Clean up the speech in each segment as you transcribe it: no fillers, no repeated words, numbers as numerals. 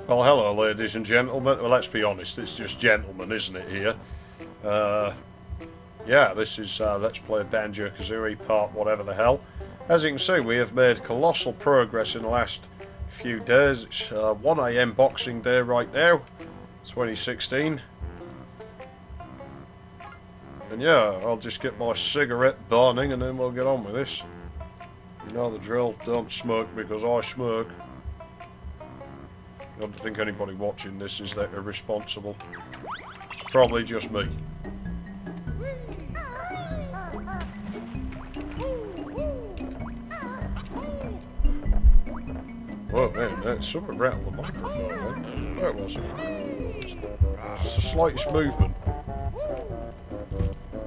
Well, hello, ladies and gentlemen. Well, let's be honest, it's just gentlemen, isn't it, here? Uh, yeah, this is Let's Play Banjo-Kazooie part whatever the hell. As you can see, we have made colossal progress in the last few days. It's 1 AM Boxing Day right now, 2016. And yeah, I'll just get my cigarette burning and then we'll get on with this. You know the drill, don't smoke because I smoke. I don't think anybody watching this is that irresponsible. It's probably just me. Whoa, man, that something rattled the microphone, man. That wasn't. It's the slightest movement.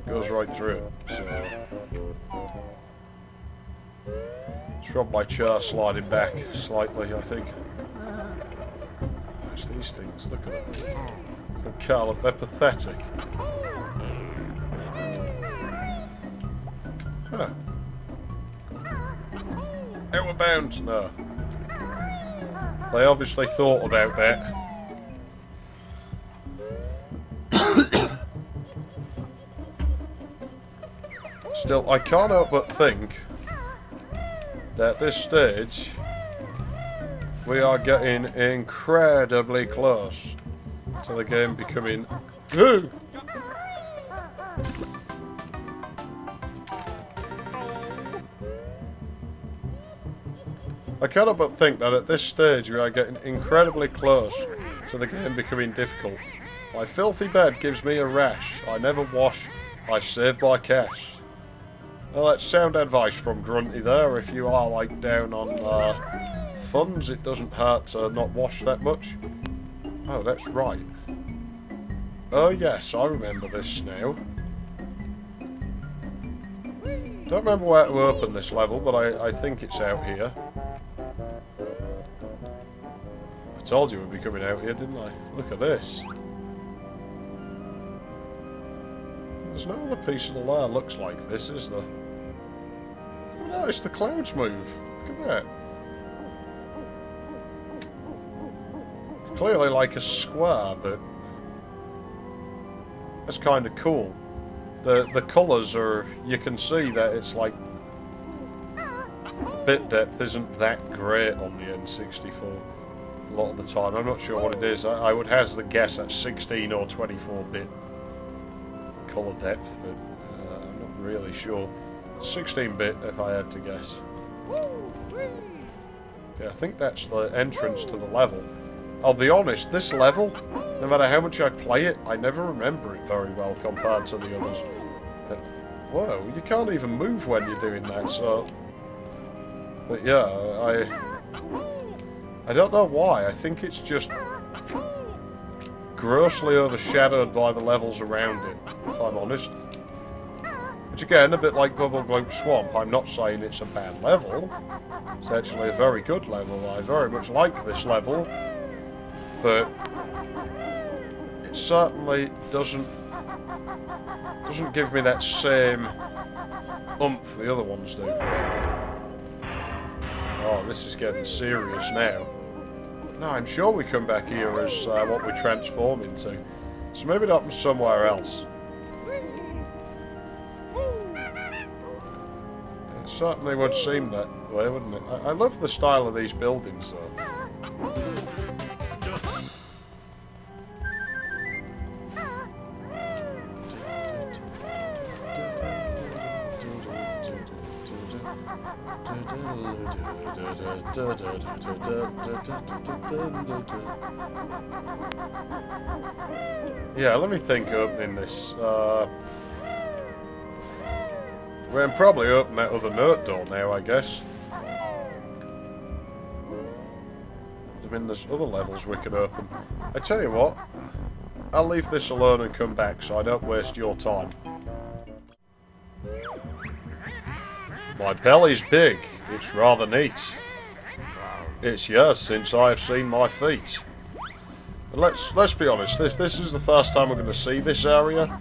Goes right through it. So. It's from my chair sliding back slightly, I think. What's these things? Look at them. Carl, they're pathetic. Huh. Outward bound? No. They obviously thought about that. Still, I can't help but think that at this stage we are getting incredibly close to the game becoming... Ooh! I cannot but think that at this stage we are getting incredibly close to the game becoming difficult. My filthy bed gives me a rash. I never wash. I save by cash. Well, that's sound advice from Grunty there. If you are like down on funds, it doesn't hurt to not wash that much. Oh, that's right. Oh yes, I remember this now. Don't remember where to open this level, but I think it's out here. I told you we'd be coming out here, didn't I? Look at this. There's no other piece of the layer looks like this, is there? Oh no, it's the clouds move. Look at that. It's clearly like a square, but that's kind of cool. The colours are, you can see that it's like bit depth isn't that great on the N64 a lot of the time. I'm not sure what it is. I would hazard a guess at 16 or 24-bit colour depth, but I'm not really sure. 16-bit if I had to guess. Yeah, I think that's the entrance to the level. I'll be honest, this level, no matter how much I play it, I never remember it very well compared to the others. Whoa, you can't even move when you're doing that, so... But yeah, I don't know why. I think it's just grossly overshadowed by the levels around it, if I'm honest. Which again, a bit like Bubble Globe Swamp, I'm not saying it's a bad level. It's actually a very good level. I very much like this level. But it certainly doesn't give me that same oomph the other ones do. Oh, this is getting serious now. No, I'm sure we come back here as what we transform into. So maybe it happens somewhere else. It certainly would seem that way, wouldn't it? I love the style of these buildings, though. Yeah, let me think opening this. We can probably open that other note door now, I guess. I mean, there's other levels we could open. I tell you what, I'll leave this alone and come back so I don't waste your time. My belly's big. It's rather neat. It's years since I have seen my feet. And let's be honest. This is the first time we're going to see this area.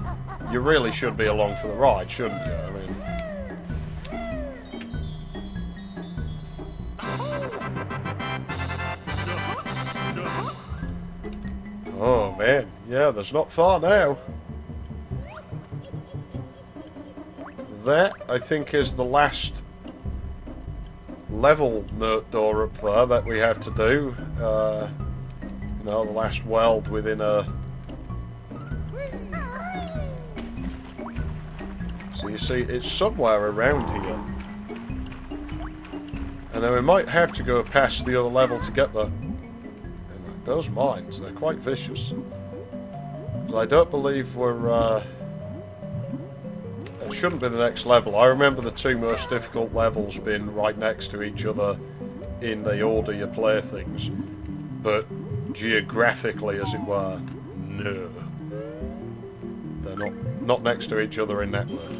You really should be along for the ride, shouldn't you? I mean, Oh man, yeah, there's not far now. That, I think, is the last level note door up there that we have to do. You know, the last world within a... So you see, it's somewhere around here. And then we might have to go past the other level to get there. And those mines, they're quite vicious. So I don't believe we're... It shouldn't be the next level. I remember the two most difficult levels being right next to each other in the order you play things. But geographically, as it were, no. They're not next to each other in that way.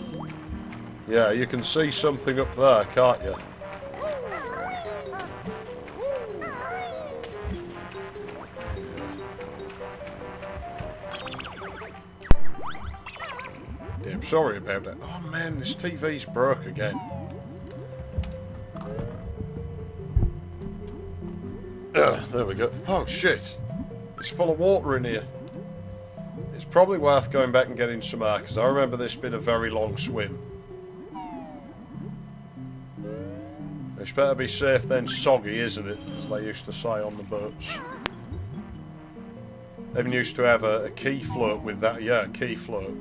Yeah, you can see something up there, can't you? Yeah, I'm sorry about that. Oh man, this TV's broke again. There we go. Oh shit! It's full of water in here. It's probably worth going back and getting some air, because I remember this being a very long swim. It's better be safe than soggy, isn't it? As they used to say on the boats. They even used to have a key float with that. Yeah, a key float.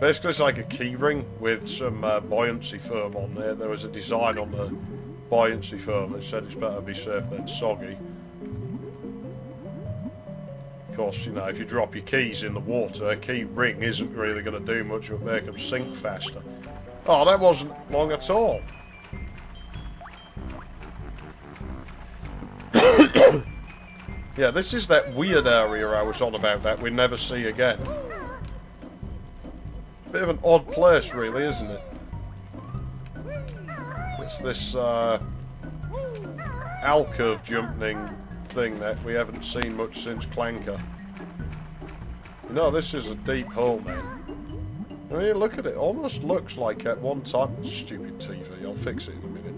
Basically, it's like a key ring with some buoyancy foam on there. There was a design on the buoyancy foam that said it's better be safe than soggy. Of course, you know, if you drop your keys in the water, a key ring isn't really going to do much but make them sink faster. Oh, that wasn't long at all. Yeah, this is that weird area I was on about that we never see again. Bit of an odd place, really, isn't it? It's this alcove jumping thing that we haven't seen much since Klunge. You know, this is a deep hole, man. I mean, look at it. Almost looks like at one time... Stupid TV, I'll fix it in a minute.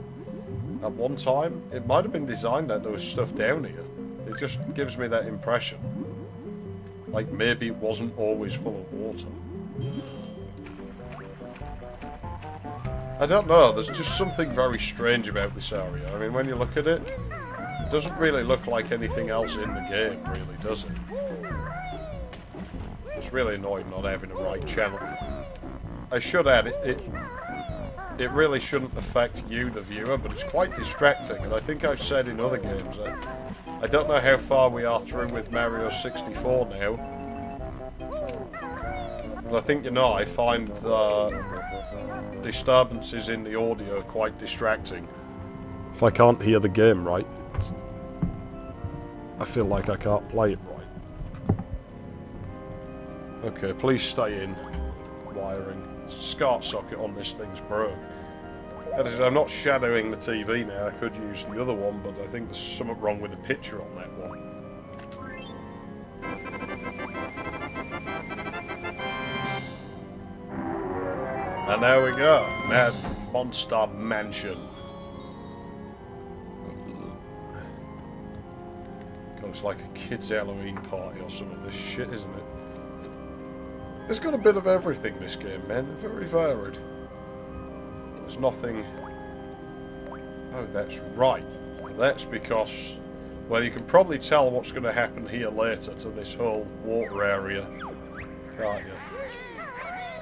At one time, it might have been designed that there was stuff down here. It just gives me that impression. Like, maybe it wasn't always full of water. I don't know, there's just something very strange about this area. I mean, when you look at it, it doesn't really look like anything else in the game, really, does it? It's really annoying not having a right channel. I should add, it really shouldn't affect you, the viewer, but it's quite distracting, and I think I've said in other games that I don't know how far we are through with Mario 64 now. But I think, you know, I find disturbances in the audio quite distracting. If I can't hear the game right, I feel like I can't play it right. Okay, please stay in. Wiring. SCART socket on this thing's broke. I'm not shadowing the TV now, I could use the other one, but I think there's something wrong with the picture on that one. And there we go, Mad Monster Mansion. God, it's like a kid's Halloween party or some of this shit, isn't it? It's got a bit of everything, this game, man. Very varied. There's nothing... Oh, that's right. That's because... Well, you can probably tell what's going to happen here later to this whole water area. Can't you?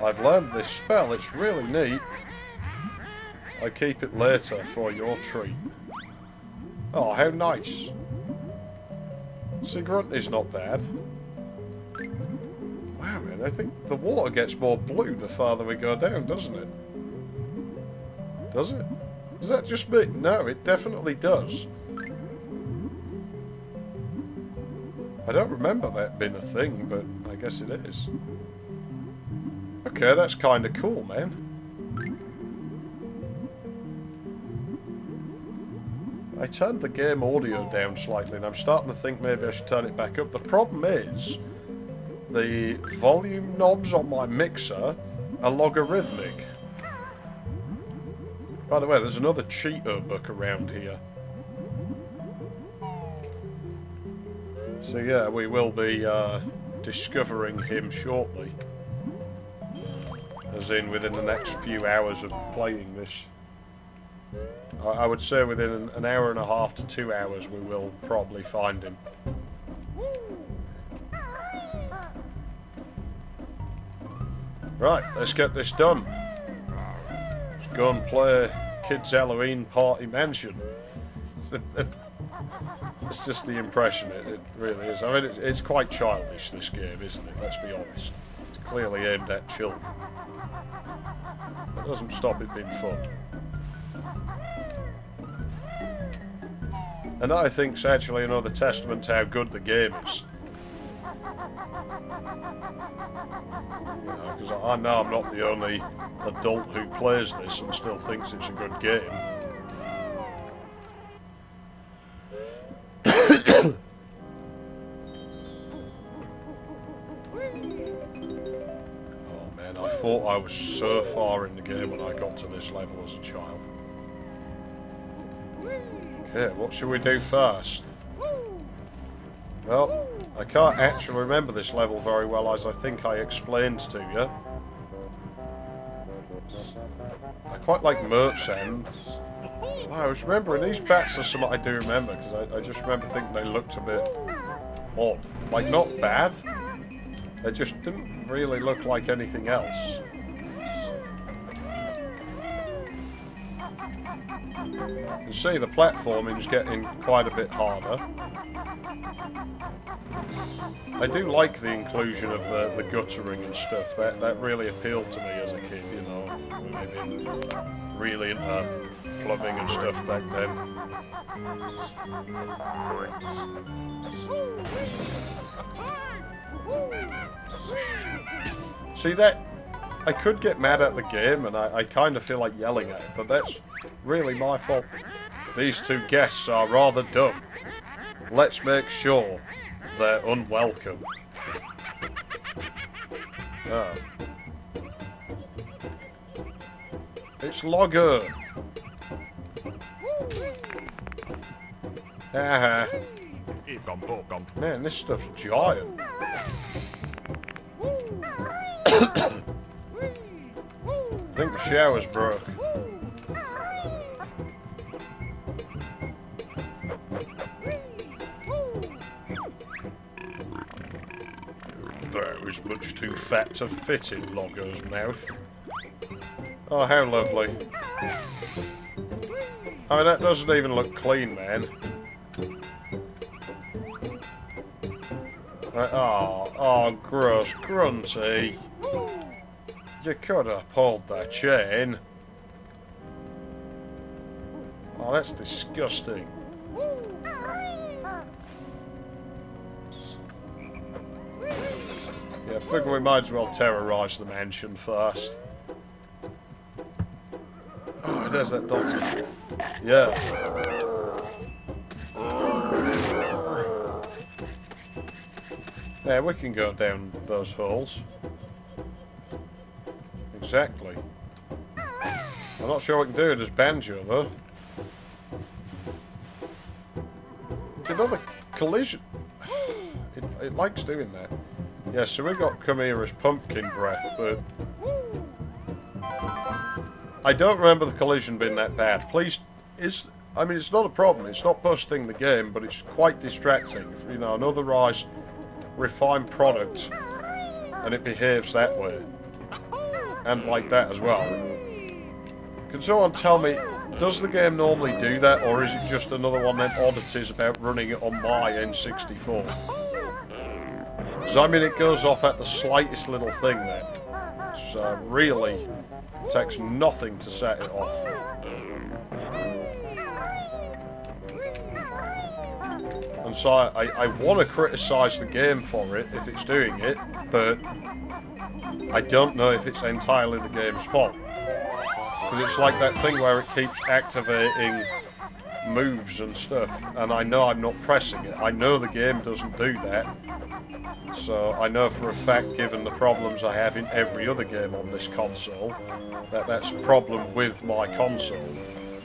I've learned this spell. It's really neat. I keep it later for your treat. Oh, how nice. See, Grunt is not bad. Wow, man, I think the water gets more blue the farther we go down, doesn't it? Does it? Does that just me? No, it definitely does. I don't remember that being a thing, but I guess it is. Okay, that's kind of cool, man. I turned the game audio down slightly, and I'm starting to think maybe I should turn it back up. The problem is, the volume knobs on my mixer are logarithmic. By the way, there's another Cheeto book around here. So yeah, we will be discovering him shortly. As in within the next few hours of playing this. I would say within an hour and a half to 2 hours we will probably find him. Right, let's get this done. Let's go and play Kids Halloween Party Mansion. It's just the impression, it really is. I mean, it's quite childish, this game, isn't it? Let's be honest. It's clearly aimed at children. That doesn't stop it being fun. And I think it's actually another testament to how good the game is. Because I know I'm not the only adult who plays this and still thinks it's a good game. Oh man, I thought I was so far in the game when I got to this level as a child. Okay, what should we do first? Well, I can't actually remember this level very well, as I think I explained to you. I quite like Mert's End. I was remembering these bats are something I do remember, because I just remember thinking they looked a bit odd. Like, not bad, they just didn't really look like anything else. You can see the platforming's getting quite a bit harder. I do like the inclusion of the guttering and stuff. That really appealed to me as a kid, you know. Maybe really into plumbing and stuff back then. See that? I could get mad at the game, and I kind of feel like yelling at it, but that's really my fault. These two guests are rather dumb. Let's make sure they're unwelcome. Oh. It's Logger. Haha. Man, this stuff's giant. I think the shower's broke. That was much too fat to fit in Logger's mouth. Oh, how lovely. I mean, that doesn't even look clean, man. Oh, gross, grunty. You could have pulled that chain. Oh, that's disgusting. Yeah, I figure we might as well terrorise the mansion first. Oh, there's that dog. Yeah. Yeah, we can go down those holes. Exactly. I'm not sure we can do it as Banjo, though. It's another collision. It likes doing that. Yeah, so we got come here as Pumpkin Breath, but I don't remember the collision being that bad. Please, I mean, it's not a problem. It's not busting the game, but it's quite distracting. You know, an otherwise refined product, and it behaves that way. And like that as well. Can someone tell me, does the game normally do that, or is it just another one of them oddities about running it on my N64? Because I mean, it goes off at the slightest little thing then. It's really takes nothing to set it off. And so I want to criticise the game for it if it's doing it, but I don't know if it's entirely the game's fault. Because it's like that thing where it keeps activating moves and stuff, and I know I'm not pressing it. I know the game doesn't do that. So I know for a fact, given the problems I have in every other game on this console, that's a problem with my console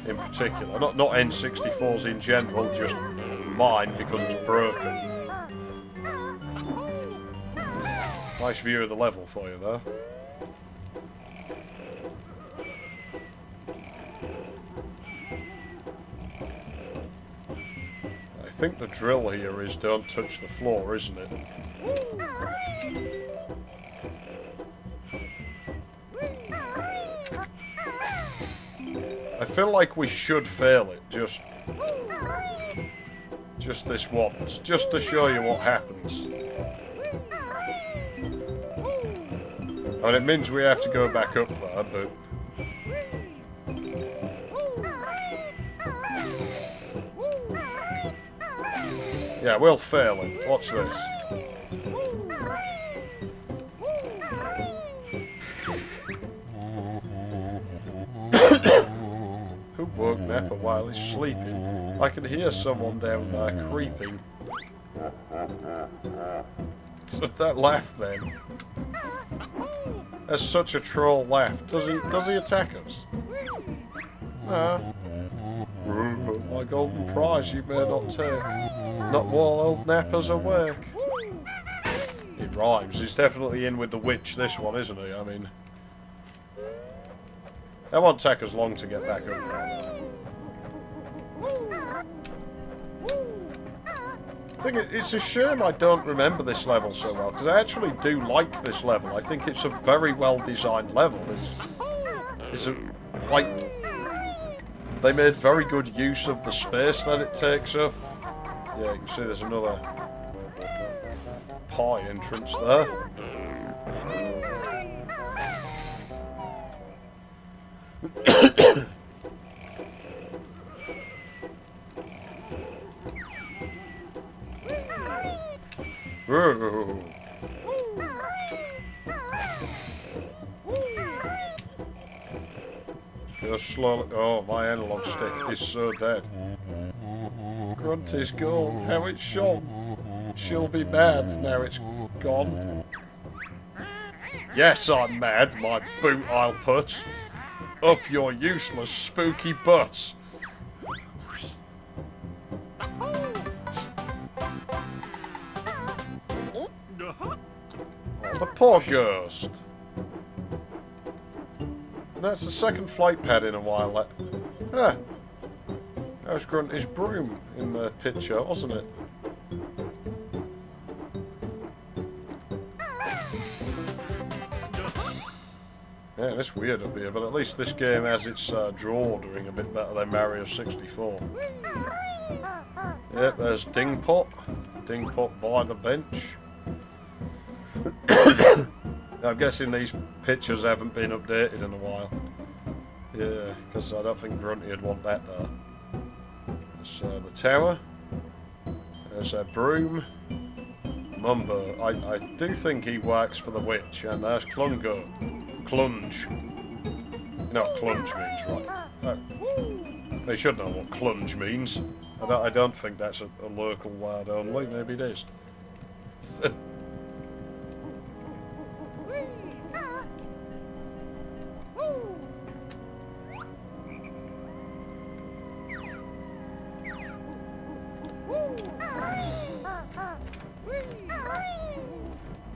in particular. Not N64s in general, just mine because it's broken. Nice view of the level for you, though. I think the drill here is don't touch the floor, isn't it? I feel like we should fail it, just this once, just to show you what happens. I mean, it means we have to go back up there, but... yeah, we'll fail it. Watch this. Who woke Napper while he's sleeping? I can hear someone down there creeping. That laugh then. That's such a troll laugh. Does he attack us? Nah. My golden prize you may not take. Not while old Napper's awake. It rhymes. He's definitely in with the witch, this one, isn't he? I mean... that won't take us long to get back up there. I think it's a shame I don't remember this level so well, because I actually do like this level. I think it's a very well designed level. It's like, they made very good use of the space that it takes up. Yeah, you can see there's another pie entrance there. Whoa. Just slowly. Oh, my analog stick is so dead. Grunty's gold, how it shone. She'll be mad now it's gone. Yes, I'm mad, my boot I'll put up your useless spooky butts. Oh, the poor ghost. And that's the second flight pad in a while. Ah, that was Grunty's broom in the picture, wasn't it? Yeah, it's weird up here, but at least this game has its draw ordering a bit better than Mario 64. Yep, there's Dingpot. Dingpot by the bench. I'm guessing these pictures haven't been updated in a while. Yeah, because I don't think Grunty would want that there. There's the tower. There's a broom. Mumbo. I do think he works for the witch. And there's Klunge. Klunge. You know what Klunge means, right? They should know what Klunge means. I don't think that's a local word only. Maybe it is.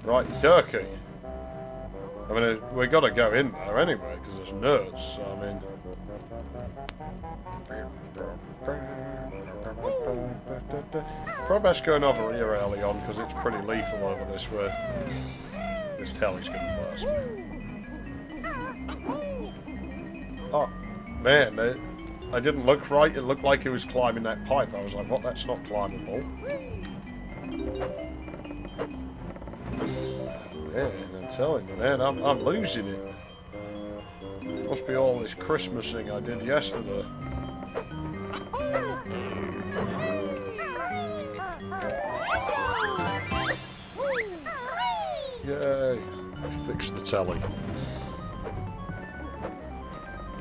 Right, Durkee. I mean, we got to go in there anyway, because there's nerds, so I mean... Probably best going over here early on, because it's pretty lethal over this way. This telly's going to burst me. Oh, man, I didn't look right. It looked like he was climbing that pipe. I was like, what, that's not climbable. Man, I'm telling you, man, I'm losing it. Must be all this Christmasing I did yesterday. Yay, I fixed the telly.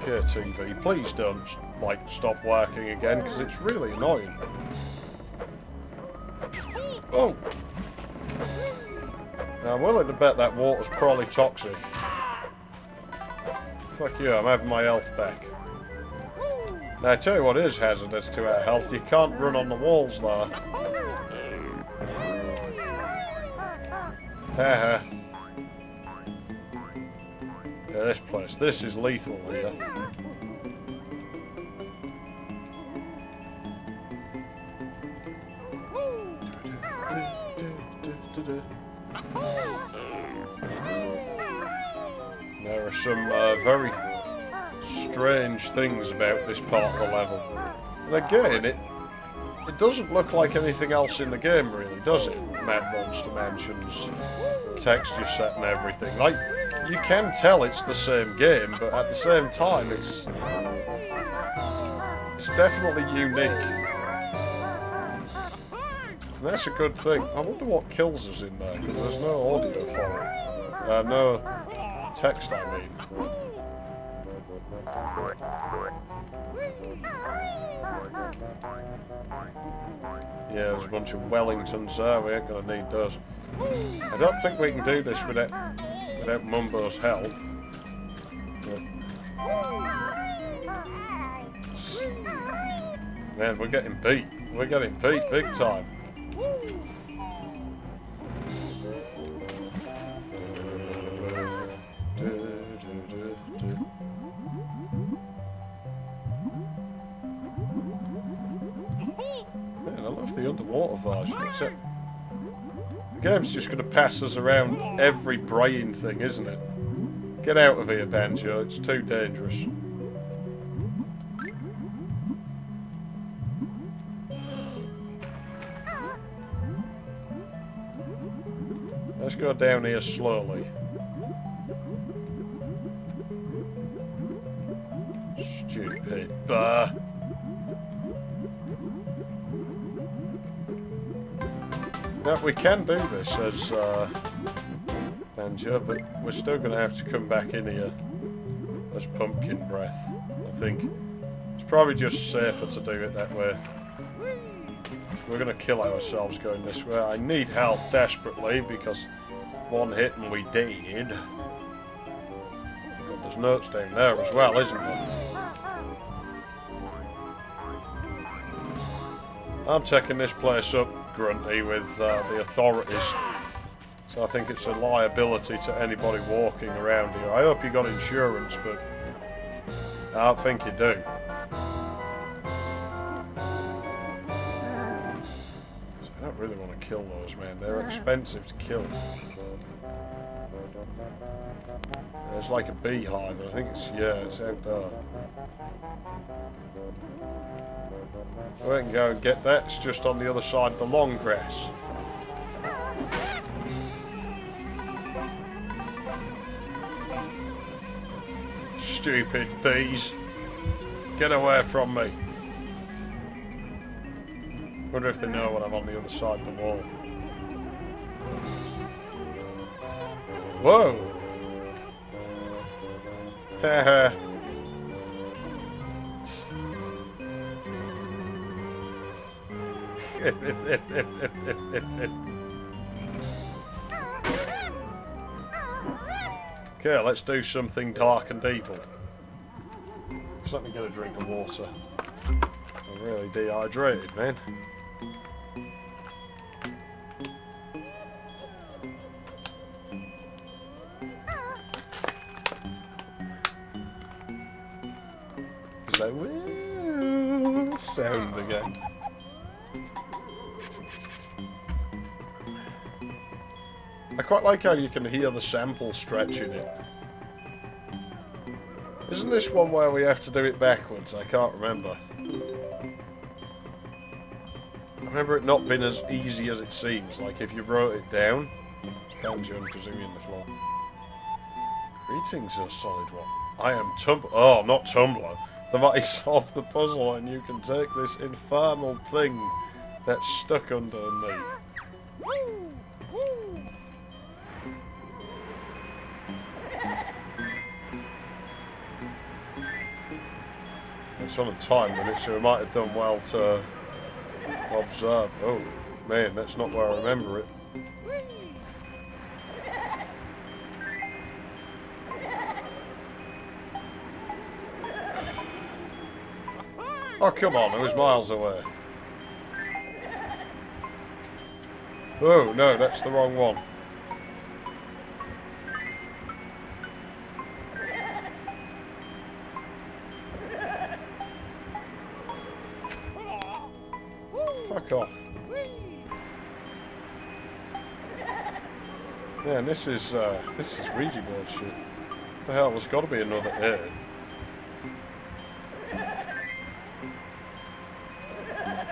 Okay, TV, please don't, like, stop working again, because it's really annoying. Oh! Now, I'm willing to bet that water's probably toxic. Fuck you, I'm having my health back. Now, I tell you what is hazardous to our health, you can't run on the walls there. Haha. Yeah, this place. This is lethal here. There are some very strange things about this part of the level. And again, it doesn't look like anything else in the game, really, does it? Monster Mansions, texture set and everything. Like, you can tell it's the same game, but at the same time, it's definitely unique. And that's a good thing. I wonder what kills us in there, because there's no audio for it. No text, I mean. Yeah, there's a bunch of Wellingtons there. We ain't gonna need those. I don't think we can do this without Mumbo's help. But... Man, we're getting beat. We're getting beat big time. Man, I love the underwater version, except the game's just going to pass us around every brain thing, isn't it? Get out of here, Banjo. It's too dangerous. Let's go down here slowly. Stupid. Bah. Now, we can do this as Banjo, but we're still going to have to come back in here as Pumpkin Breath, I think. It's probably just safer to do it that way. We're going to kill ourselves going this way. I need health desperately because one hit and we did. But there's notes down there as well, isn't there? I'm taking this place up, Grunty, with the authorities. So I think it's a liability to anybody walking around here. I hope you got insurance, but I don't think you do. I don't really want to kill those, man. They're expensive to kill. There's like a beehive. I think it's, yeah, it's out there. We can go and get that. It's just on the other side of the long grass. Stupid bees. Get away from me. Wonder if they know when I'm on the other side of the wall. Whoa! Haha. Okay, let's do something dark and evil. Just let me get a drink of water. I'm really dehydrated, man. Is that woo sound again? I quite like how you can hear the sample stretching it. Isn't this one where we have to do it backwards? I can't remember. I remember it not being as easy as it seems. Like if you wrote it down, it's Banjo-Kazooie in the floor. Greetings, a solid one. I am oh, not Tumblr. The mighty solve the puzzle, and you can take this infernal thing that's stuck under me. It's on a time limit, so we might have done well to observe. Oh, man, that's not where I remember it. Oh, come on, it was miles away. Oh, no, that's the wrong one. fuck off. Yeah, and this is Ouija board shit. What the hell, there's got to be another air.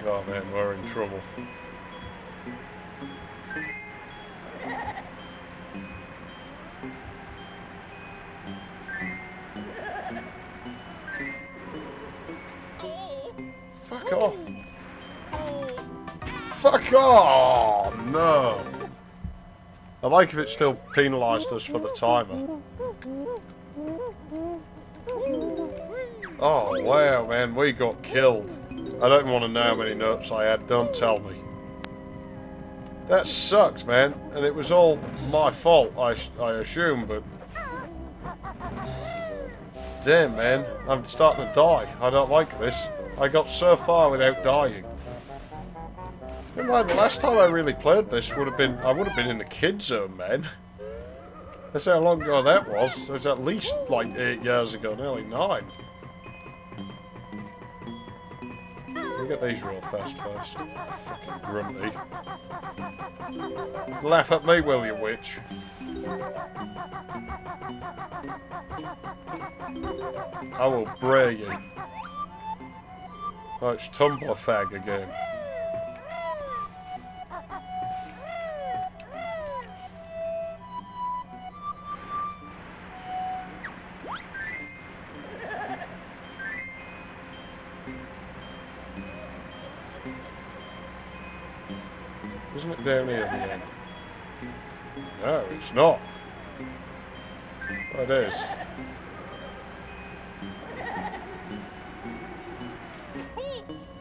Oh man, we're in trouble. Fuck off! Fuck off! No! I like if it still penalised us for the timer. Oh wow, man, we got killed. I don't want to know how many notes I had, don't tell me. That sucks, man, and it was all my fault, I assume, but... Damn, man, I'm starting to die. I don't like this. I got so far without dying. Never mind, the last time I really played this I would have been in the kid zone, man. That's how long ago that was. It was at least like 8 years ago, nearly 9. We'll get these real fast first. Fucking grunty. Laugh at me, will you, witch? I will bray you. Oh, it's Tumbler Fag again. Isn't it down here at the end? No, it's not. Oh, it is.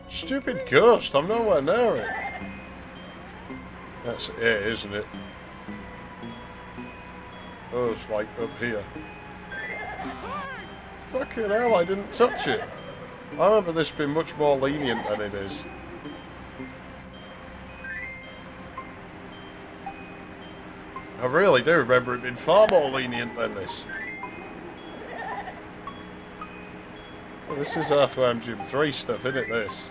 Stupid ghost, I'm nowhere near it. That's it, isn't it? Oh, it's like up here. Fucking hell, I didn't touch it. I remember this being much more lenient than it is. I really do remember it being far more lenient than this. Well, this is Earthworm Jim 3 stuff, isn't it, this?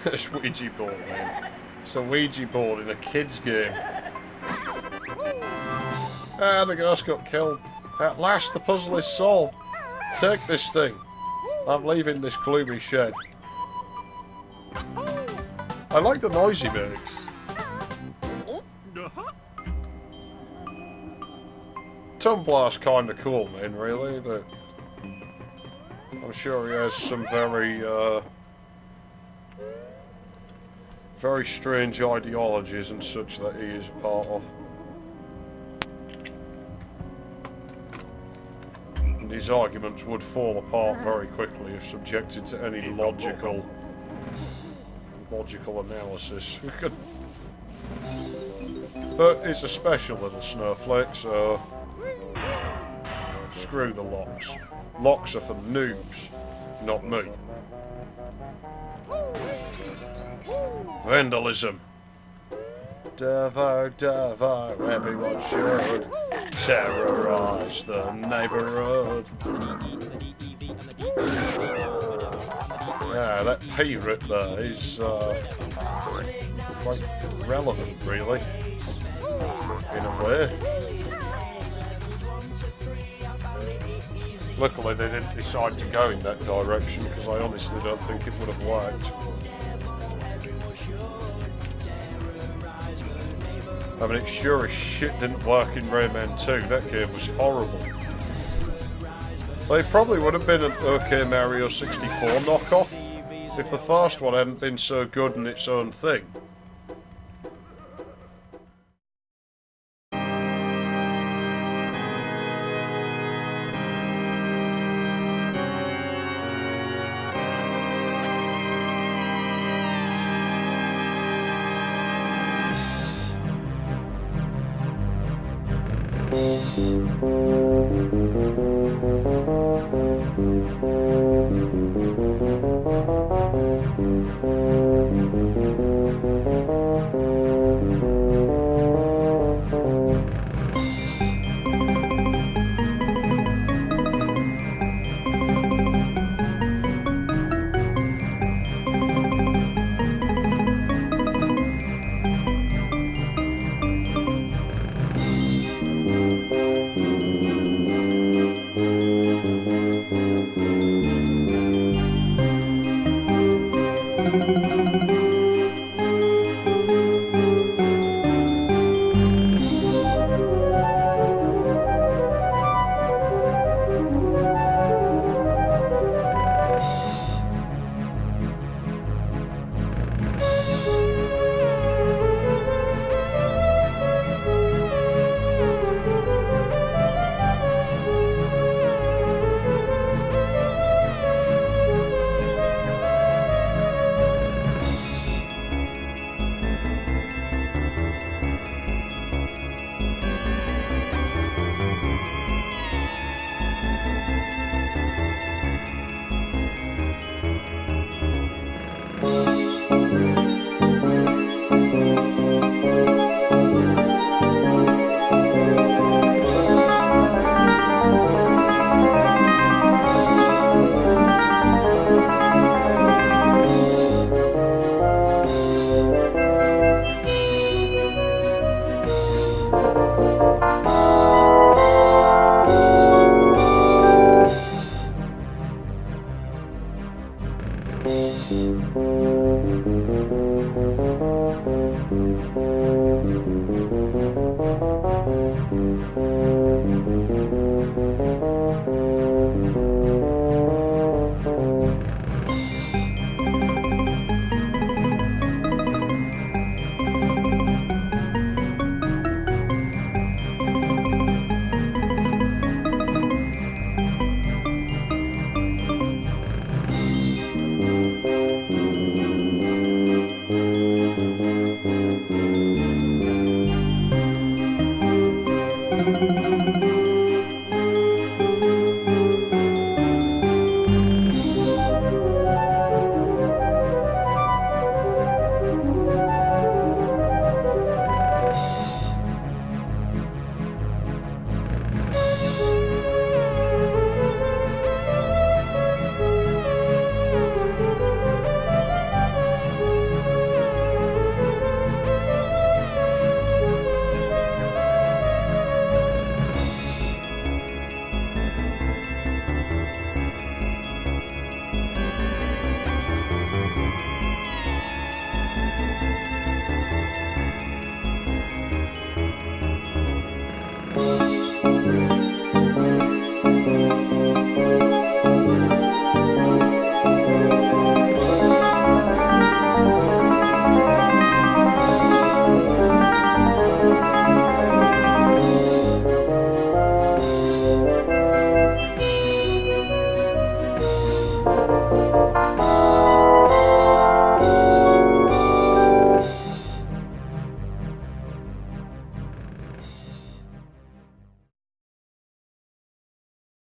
It's Ouija board, man. It's a Ouija board in a kid's game. Ah, the ghost got killed. At last the puzzle is solved. Take this thing. I'm leaving this gloomy shed. I like the noise he makes. Tumbler's kinda cool, man, really, but I'm sure he has some very strange ideologies and such that he is a part of. And his arguments would fall apart very quickly if subjected to any logical analysis. But he's a special little snowflake, so screw the locks. Locks are for noobs, not me. Vandalism. Devo, Devo, everyone should terrorise the neighbourhood. Yeah, that pirate there is quite relevant, really, in a way. Luckily they didn't decide to go in that direction, because I honestly don't think it would have worked. I mean, it sure as shit didn't work in Rayman 2, that game was horrible. They probably would have been an OK Mario 64 knockoff if the first one hadn't been so good in its own thing. Bye.